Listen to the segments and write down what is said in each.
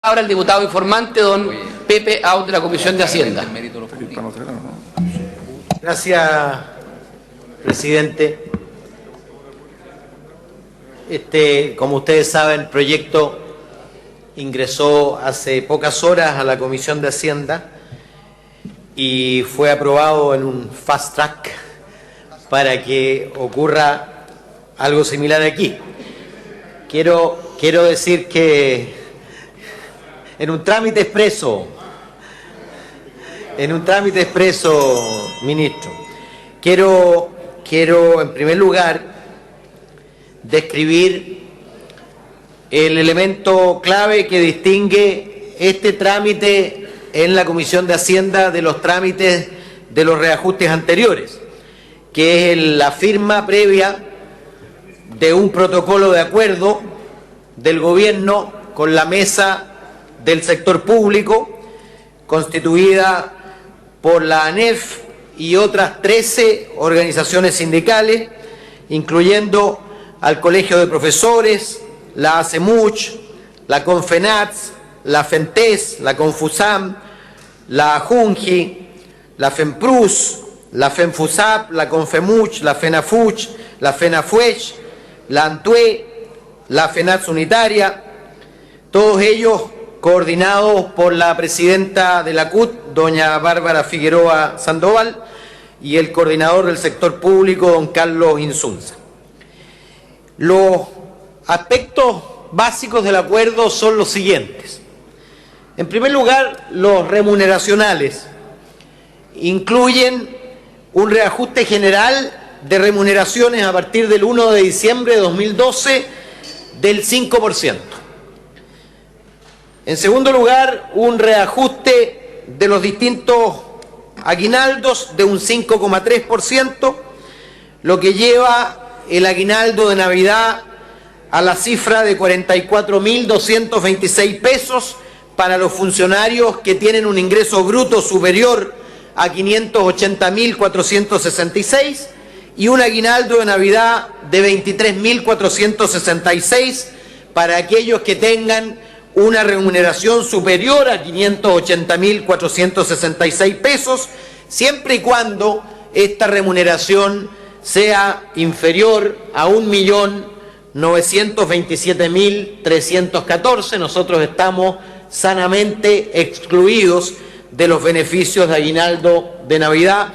Ahora el diputado informante, don Pepe Out, de la Comisión de Hacienda. Gracias, presidente. Como ustedes saben, el proyecto ingresó hace pocas horas a la Comisión de Hacienda y fue aprobado en un fast track para que ocurra algo similar aquí. Quiero decir que en un trámite expreso, ministro, quiero en primer lugar describir el elemento clave que distingue este trámite en la Comisión de Hacienda de los trámites de los reajustes anteriores, que es la firma previa de un protocolo de acuerdo del gobierno con la mesa del sector público, constituida por la ANEF y otras 13 organizaciones sindicales, incluyendo al Colegio de Profesores, la ACEMUCH, la CONFENATS, la FENTES, la CONFUSAM, la AJUNGI, la FEMPRUS, la FENFUSAP, la CONFEMUCH, la FENAFUCH, la FENAFUECH, la ANTUE, la FENATS Unitaria, todos ellos coordinados por la presidenta de la CUT, doña Bárbara Figueroa Sandoval, y el coordinador del sector público, don Carlos Insunza. Los aspectos básicos del acuerdo son los siguientes. En primer lugar, los remuneracionales incluyen un reajuste general de remuneraciones a partir del 1 de diciembre de 2012 del 5%. En segundo lugar, un reajuste de los distintos aguinaldos de un 5,3%, lo que lleva el aguinaldo de Navidad a la cifra de 44.226 pesos para los funcionarios que tienen un ingreso bruto superior a 580.466 y un aguinaldo de Navidad de 23.466 para aquellos que tengan una remuneración superior a 580.466 pesos, siempre y cuando esta remuneración sea inferior a 1.927.314. Nosotros estamos sanamente excluidos de los beneficios de aguinaldo de Navidad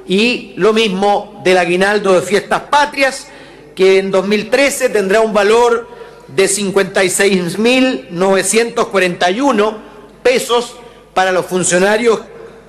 y lo mismo del aguinaldo de Fiestas Patrias, que en 2013 tendrá un valor de 56.941 pesos para los funcionarios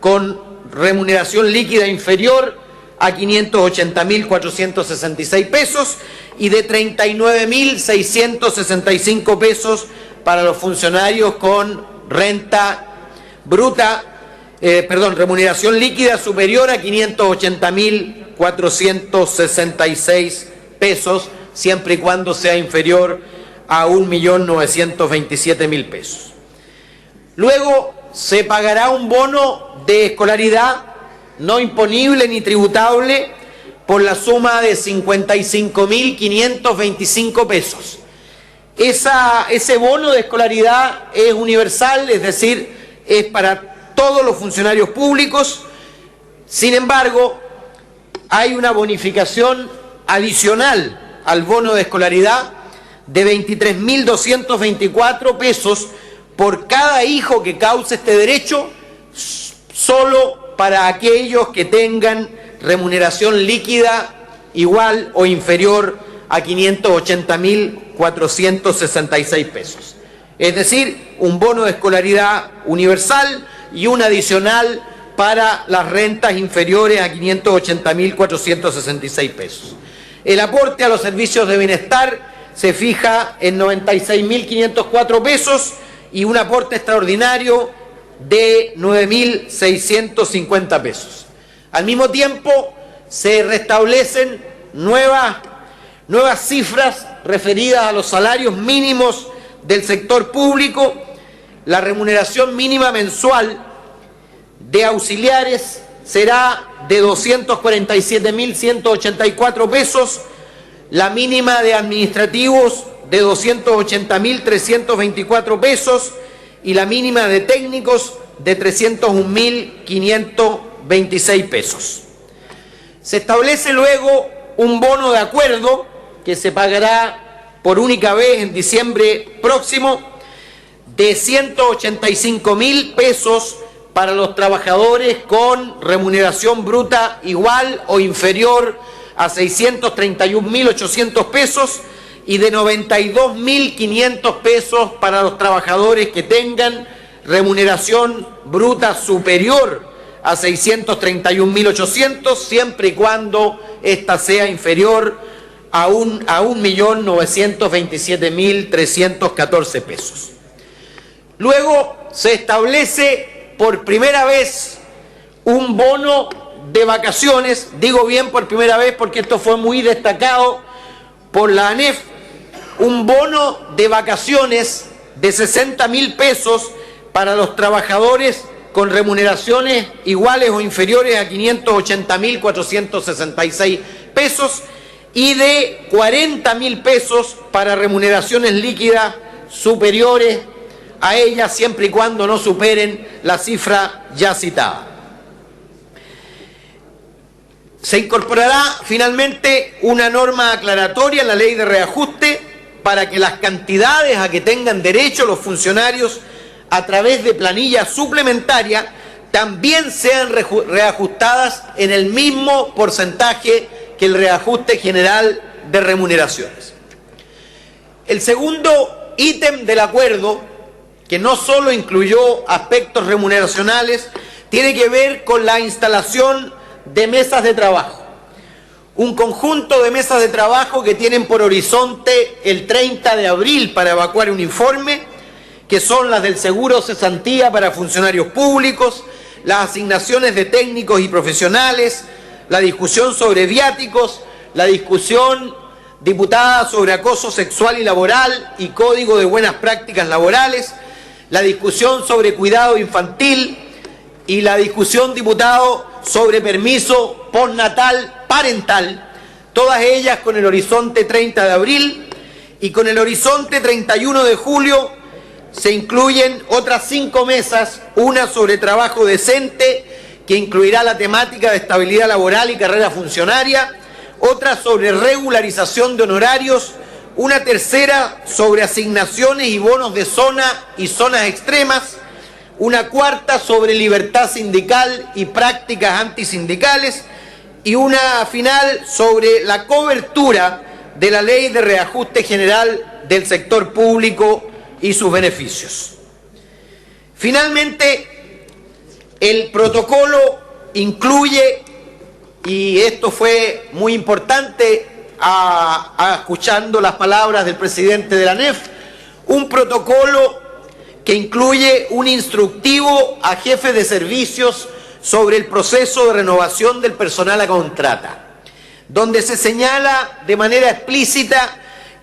con remuneración líquida inferior a 580.466 pesos y de 39.665 pesos para los funcionarios con remuneración líquida superior a 580.466 pesos, siempre y cuando sea inferior a 1.927.000 pesos. Luego se pagará un bono de escolaridad no imponible ni tributable por la suma de 55.525 pesos. Ese bono de escolaridad es universal, es decir, es para todos los funcionarios públicos. Sin embargo, hay una bonificación adicional al bono de escolaridad de 23.224 pesos por cada hijo que cause este derecho, solo para aquellos que tengan remuneración líquida igual o inferior a 580.466 pesos. Es decir, un bono de escolaridad universal y un adicional para las rentas inferiores a 580.466 pesos. El aporte a los servicios de bienestar se fija en 96.504 pesos y un aporte extraordinario de 9.650 pesos. Al mismo tiempo, se restablecen nuevas cifras referidas a los salarios mínimos del sector público. La remuneración mínima mensual de auxiliares será de 247.184 pesos, la mínima de administrativos de 280.324 pesos y la mínima de técnicos de 301.526 pesos. Se establece luego un bono de acuerdo que se pagará por única vez en diciembre próximo de 185.000 pesos para los trabajadores con remuneración bruta igual o inferior a 631.800 pesos y de 92.500 pesos para los trabajadores que tengan remuneración bruta superior a 631.800, siempre y cuando ésta sea inferior a 1.927.314 pesos. Luego se establece por primera vez un bono de vacaciones, digo bien por primera vez porque esto fue muy destacado por la ANEF, un bono de vacaciones de 60.000 pesos para los trabajadores con remuneraciones iguales o inferiores a 580.466 pesos y de 40.000 pesos para remuneraciones líquidas superiores a ellas, siempre y cuando no superen la cifra ya citada. Se incorporará finalmente una norma aclaratoria en la ley de reajuste para que las cantidades a que tengan derecho los funcionarios a través de planilla suplementaria también sean reajustadas en el mismo porcentaje que el reajuste general de remuneraciones. El segundo ítem del acuerdo, que no solo incluyó aspectos remuneracionales, tiene que ver con la instalación de mesas de trabajo. Un conjunto de mesas de trabajo que tienen por horizonte el 30 de abril para evacuar un informe, que son las del seguro cesantía para funcionarios públicos, las asignaciones de técnicos y profesionales, la discusión sobre viáticos, la discusión diputada sobre acoso sexual y laboral y código de buenas prácticas laborales, la discusión sobre cuidado infantil y la discusión, diputado, sobre permiso postnatal parental, todas ellas con el horizonte 30 de abril, y con el horizonte 31 de julio se incluyen otras 5 mesas, una sobre trabajo decente, que incluirá la temática de estabilidad laboral y carrera funcionaria, otra sobre regularización de honorarios, una tercera sobre asignaciones y bonos de zona y zonas extremas, una cuarta sobre libertad sindical y prácticas antisindicales, y una final sobre la cobertura de la Ley de Reajuste General del sector público y sus beneficios. Finalmente, el protocolo incluye, y esto fue muy importante escuchando las palabras del presidente de la ANEF, un protocolo que incluye un instructivo a jefes de servicios sobre el proceso de renovación del personal a contrata, donde se señala de manera explícita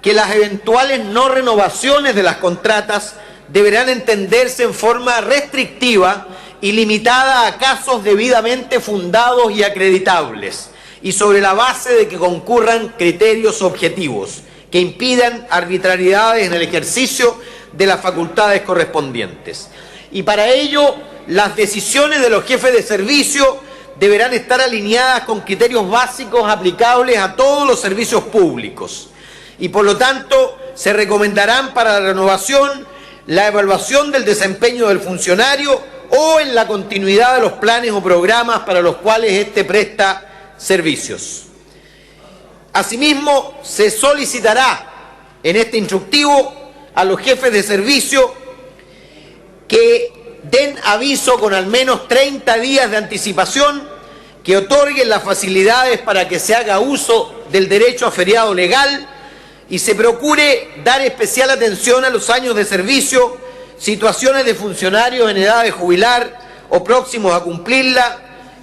que las eventuales no renovaciones de las contratas deberán entenderse en forma restrictiva y limitada a casos debidamente fundados y acreditables, y sobre la base de que concurran criterios objetivos que impidan arbitrariedades en el ejercicio de las facultades correspondientes. Y para ello, las decisiones de los jefes de servicio deberán estar alineadas con criterios básicos aplicables a todos los servicios públicos. Y por lo tanto, se recomendarán para la renovación la evaluación del desempeño del funcionario o en la continuidad de los planes o programas para los cuales éste presta servicios. Asimismo, se solicitará en este instructivo a los jefes de servicio que den aviso con al menos 30 días de anticipación, que otorguen las facilidades para que se haga uso del derecho a feriado legal y se procure dar especial atención a los años de servicio, situaciones de funcionarios en edad de jubilar o próximos a cumplirla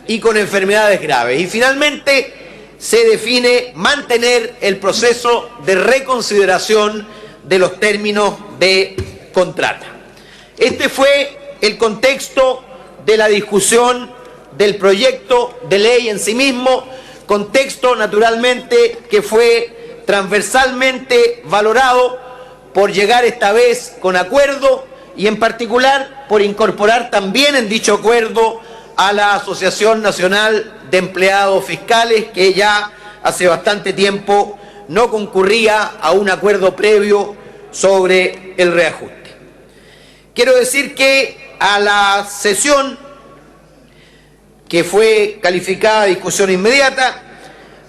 y con enfermedades graves. Y finalmente se define mantener el proceso de reconsideración de los términos de contrata. Este fue el contexto de la discusión del proyecto de ley en sí mismo, contexto naturalmente que fue transversalmente valorado por llegar esta vez con acuerdo y en particular por incorporar también en dicho acuerdo a la Asociación Nacional de Empleados Fiscales, que ya hace bastante tiempo no concurría a un acuerdo previo sobre el reajuste. Quiero decir que a la sesión, que fue calificada de discusión inmediata,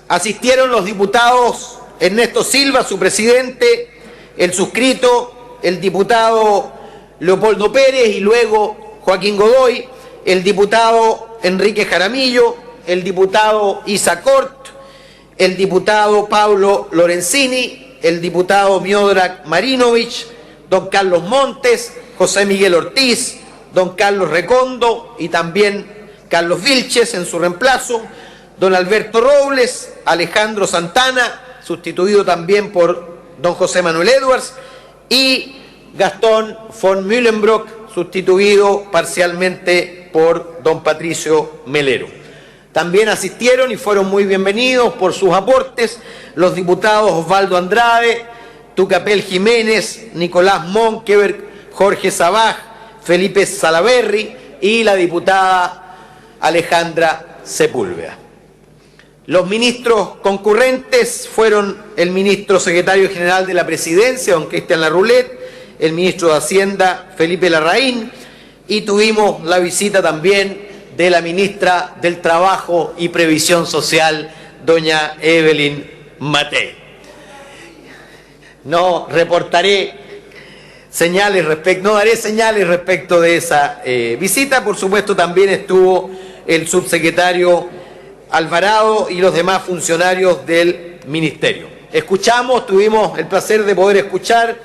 asistieron los diputados Ernesto Silva, su presidente, el suscrito, el diputado Leopoldo Pérez y luego Joaquín Godoy, el diputado Enrique Jaramillo, el diputado Isa Cort, el diputado Pablo Lorenzini, el diputado Miodrag Marinovich, don Carlos Montes, José Miguel Ortiz, don Carlos Recondo y también Carlos Vilches en su reemplazo, don Alberto Robles, Alejandro Santana, sustituido también por don José Manuel Edwards, y Gastón von Mühlenbrock, sustituido parcialmente por don Patricio Melero. También asistieron y fueron muy bienvenidos por sus aportes los diputados Osvaldo Andrade, Tucapel Jiménez, Nicolás Monkeberg, Jorge Sabaj, Felipe Salaverry y la diputada Alejandra Sepúlveda. Los ministros concurrentes fueron el ministro secretario general de la Presidencia, don Cristian Larroulet, el ministro de Hacienda, Felipe Larraín, y tuvimos la visita también de la ministra del Trabajo y Previsión Social, doña Evelyn Matei. No daré señales respecto de esa visita. Por supuesto, también estuvo el subsecretario Alvarado y los demás funcionarios del ministerio. Tuvimos el placer de poder escuchar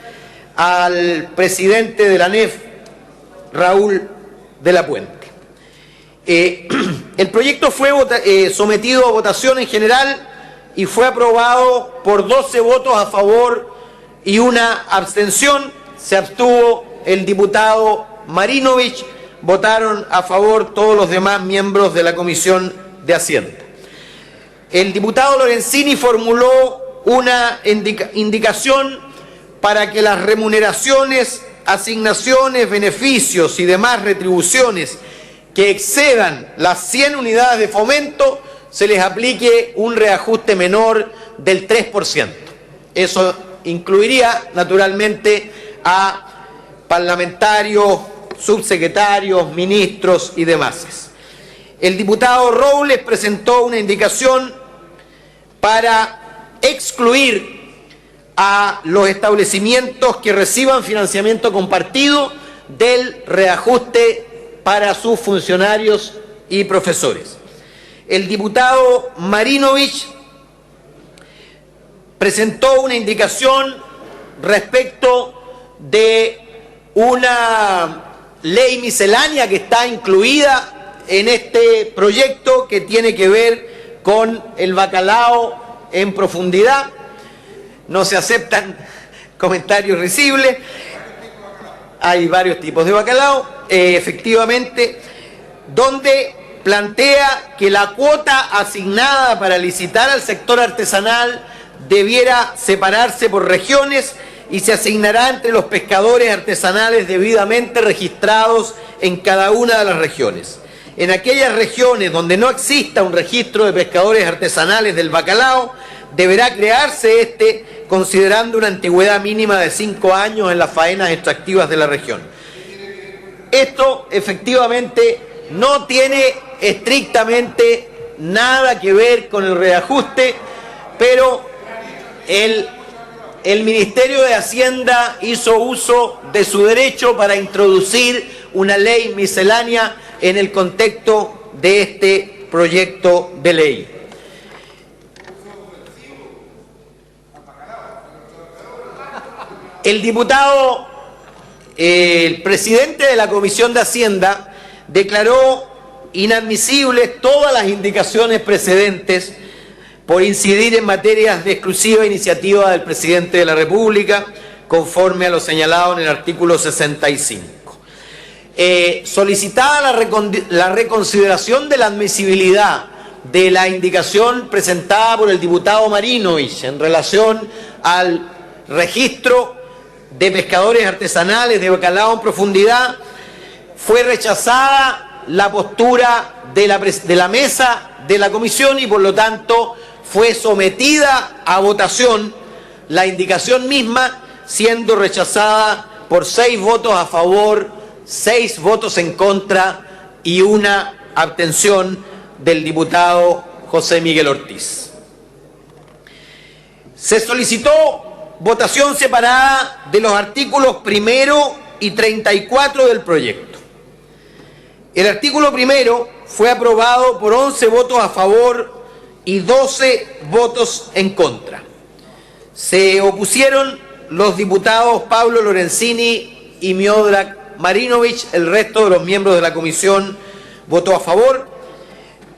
al presidente de la ANEF, Raúl de la Puente. El proyecto fue sometido a votación en general y fue aprobado por 12 votos a favor y una abstención. Se abstuvo el diputado Marinovich, votaron a favor todos los demás miembros de la Comisión de Hacienda. El diputado Lorenzini formuló una indicación para que las remuneraciones, asignaciones, beneficios y demás retribuciones que excedan las 100 unidades de fomento se les aplique un reajuste menor del 3%. Eso incluiría naturalmente a parlamentarios, subsecretarios, ministros y demás. El diputado Robles presentó una indicación para excluir a los establecimientos que reciban financiamiento compartido del reajuste para sus funcionarios y profesores. El diputado Marinovich presentó una indicación respecto de una ley miscelánea que está incluida en este proyecto, que tiene que ver con el bacalao en profundidad. No se aceptan comentarios risibles. Hay varios tipos de bacalao, efectivamente, donde plantea que la cuota asignada para licitar al sector artesanal debiera separarse por regiones y se asignará entre los pescadores artesanales debidamente registrados en cada una de las regiones. En aquellas regiones donde no exista un registro de pescadores artesanales del bacalao, deberá crearse este considerando una antigüedad mínima de 5 años en las faenas extractivas de la región. Esto efectivamente no tiene estrictamente nada que ver con el reajuste, pero el Ministerio de Hacienda hizo uso de su derecho para introducir una ley miscelánea en el contexto de este proyecto de ley. El presidente de la Comisión de Hacienda declaró inadmisibles todas las indicaciones precedentes por incidir en materias de exclusiva iniciativa del presidente de la República, conforme a lo señalado en el artículo 65. Solicitada la reconsideración de la admisibilidad de la indicación presentada por el diputado Marinovich en relación al registro de pescadores artesanales de bacalao en profundidad, fue rechazada la postura de la mesa de la comisión y por lo tanto fue sometida a votación la indicación misma, siendo rechazada por 6 votos a favor, 6 votos en contra y una abstención del diputado José Miguel Ortiz. Se solicitó votación separada de los artículos 1 y 34 del proyecto. El artículo 1 fue aprobado por 11 votos a favor y 12 votos en contra. Se opusieron los diputados Pablo Lorenzini y Miodrag Marinovich. El resto de los miembros de la comisión votó a favor.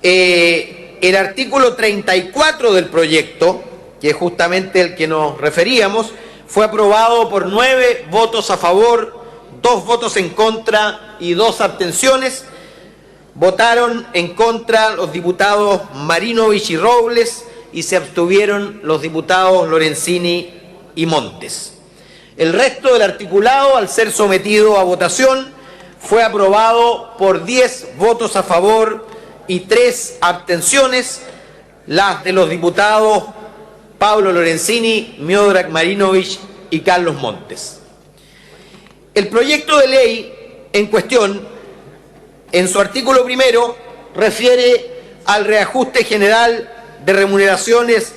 El artículo 34 del proyecto, que es justamente el que nos referíamos, fue aprobado por 9 votos a favor, 2 votos en contra y 2 abstenciones. Votaron en contra los diputados Marinovich y Robles y se abstuvieron los diputados Lorenzini y Montes. El resto del articulado, al ser sometido a votación, fue aprobado por 10 votos a favor y 3 abstenciones, las de los diputados Pablo Lorenzini, Miodrag Marinovich y Carlos Montes. El proyecto de ley en cuestión, en su artículo 1, refiere al reajuste general de remuneraciones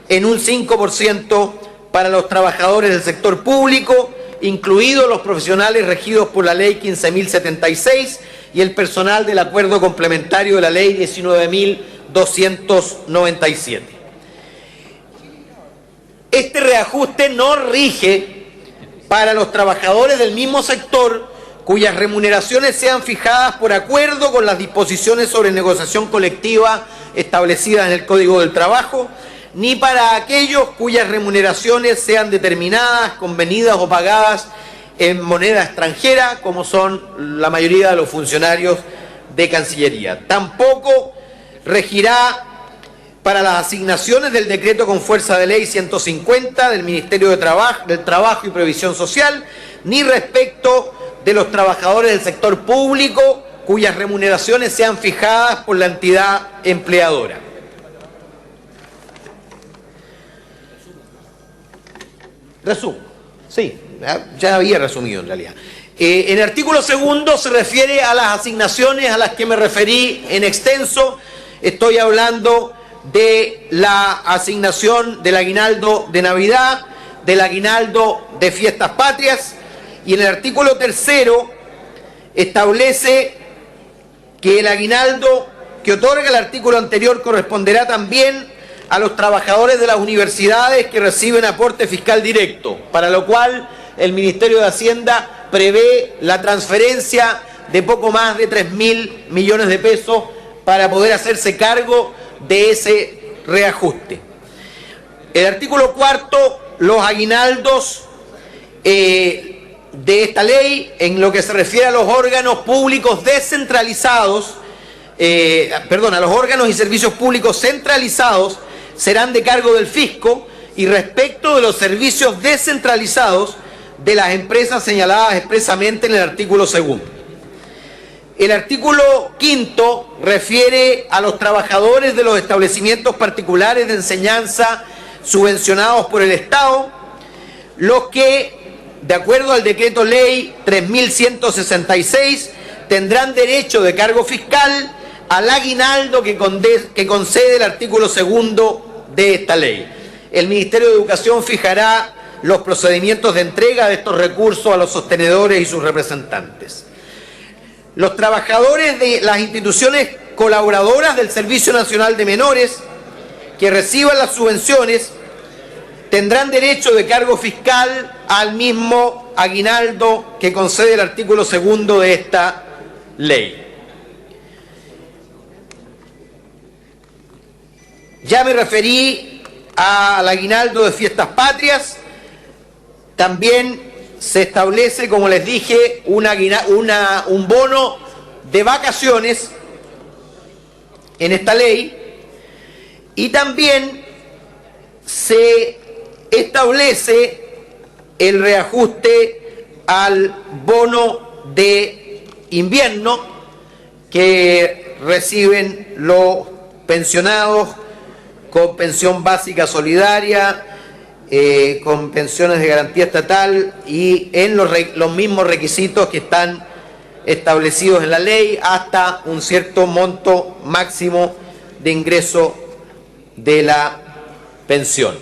en un 5% para los trabajadores del sector público, incluidos los profesionales regidos por la Ley 15.076 y el personal del acuerdo complementario de la Ley 19.297. Este reajuste no rige para los trabajadores del mismo sector cuyas remuneraciones sean fijadas por acuerdo con las disposiciones sobre negociación colectiva establecidas en el Código del Trabajo, ni para aquellos cuyas remuneraciones sean determinadas, convenidas o pagadas en moneda extranjera, como son la mayoría de los funcionarios de Cancillería. Tampoco regirá para las asignaciones del decreto con fuerza de ley 150 del Ministerio del Trabajo y Previsión Social, ni respecto de los trabajadores del sector público cuyas remuneraciones sean fijadas por la entidad empleadora. Resumo. Sí, ya había resumido en realidad. En el artículo 2 se refiere a las asignaciones a las que me referí en extenso. Estoy hablando de la asignación del aguinaldo de Navidad, del aguinaldo de Fiestas Patrias, y en el artículo 3 establece que el aguinaldo que otorga el artículo anterior corresponderá también a los trabajadores de las universidades que reciben aporte fiscal directo, para lo cual el Ministerio de Hacienda prevé la transferencia de poco más de 3.000 millones de pesos para poder hacerse cargo de ese reajuste. El artículo 4, los aguinaldos de esta ley, en lo que se refiere a los órganos públicos descentralizados, a los órganos y servicios públicos centralizados, serán de cargo del fisco, y respecto de los servicios descentralizados de las empresas señaladas expresamente en el artículo 2. El artículo 5 refiere a los trabajadores de los establecimientos particulares de enseñanza subvencionados por el Estado, los que, de acuerdo al decreto ley 3.166, tendrán derecho de cargo fiscal al aguinaldo que concede el artículo 2 de esta ley. El Ministerio de Educación fijará los procedimientos de entrega de estos recursos a los sostenedores y sus representantes. Los trabajadores de las instituciones colaboradoras del Servicio Nacional de Menores que reciban las subvenciones tendrán derecho de cargo fiscal al mismo aguinaldo que concede el artículo 2 de esta ley. Ya me referí al aguinaldo de Fiestas Patrias. También se establece, como les dije, un bono de vacaciones en esta ley, y también se establece el reajuste al bono de invierno que reciben los pensionados con pensión básica solidaria, con pensiones de garantía estatal y en los mismos requisitos que están establecidos en la ley, hasta un cierto monto máximo de ingreso de la pensión.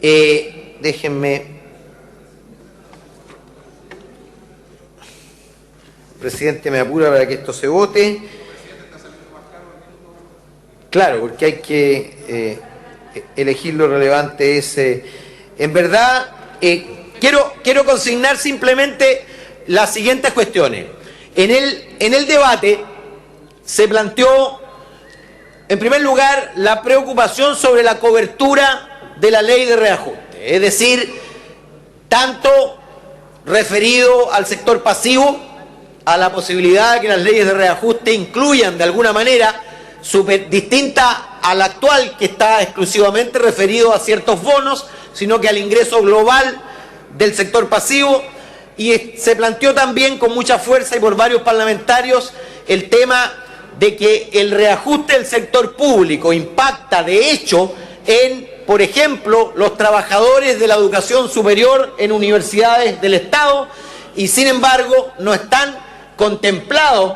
Déjenme, presidente, me apura para que esto se vote. Claro, porque hay que elegir lo relevante. En verdad, quiero consignar simplemente las siguientes cuestiones. En el debate se planteó, en primer lugar, la preocupación sobre la cobertura de la ley de reajuste, es decir, tanto referido al sector pasivo, a la posibilidad de que las leyes de reajuste incluyan de alguna manera, distinta a la actual, que está exclusivamente referido a ciertos bonos, sino que al ingreso global del sector pasivo. Y se planteó también con mucha fuerza y por varios parlamentarios el tema de que el reajuste del sector público impacta de hecho en, por ejemplo, los trabajadores de la educación superior en universidades del Estado, y sin embargo no están contemplados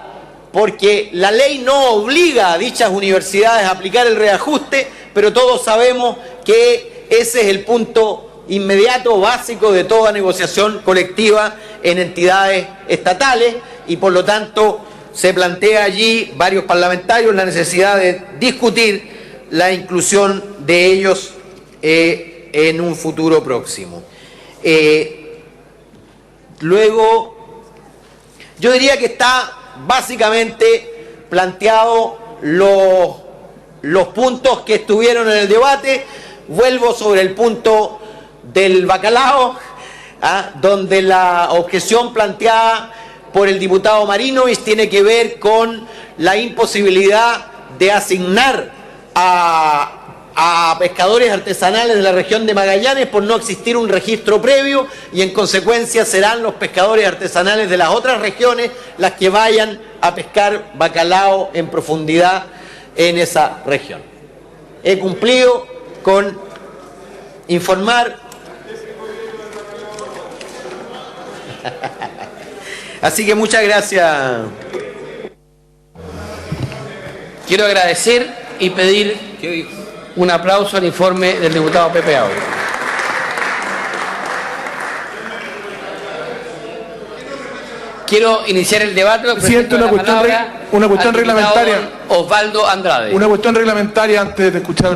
porque la ley no obliga a dichas universidades a aplicar el reajuste, pero todos sabemos que ese es el punto inmediato, básico de toda negociación colectiva en entidades estatales, y por lo tanto se plantea allí varios parlamentarios la necesidad de discutir la inclusión de ellos en un futuro próximo. Luego, yo diría que está básicamente planteado los puntos que estuvieron en el debate. Vuelvo sobre el punto del bacalao, donde la objeción planteada por el diputado Marinovich tiene que ver con la imposibilidad de asignar a pescadores artesanales de la región de Magallanes por no existir un registro previo, y en consecuencia serán los pescadores artesanales de las otras regiones las que vayan a pescar bacalao en profundidad en esa región. He cumplido con informar. Así que muchas gracias. Quiero agradecer y pedir un aplauso al informe del diputado Pepe Audi. Quiero iniciar el debate. Presidente, una cuestión reglamentaria. Osvaldo Andrade. Una cuestión reglamentaria antes de escuchar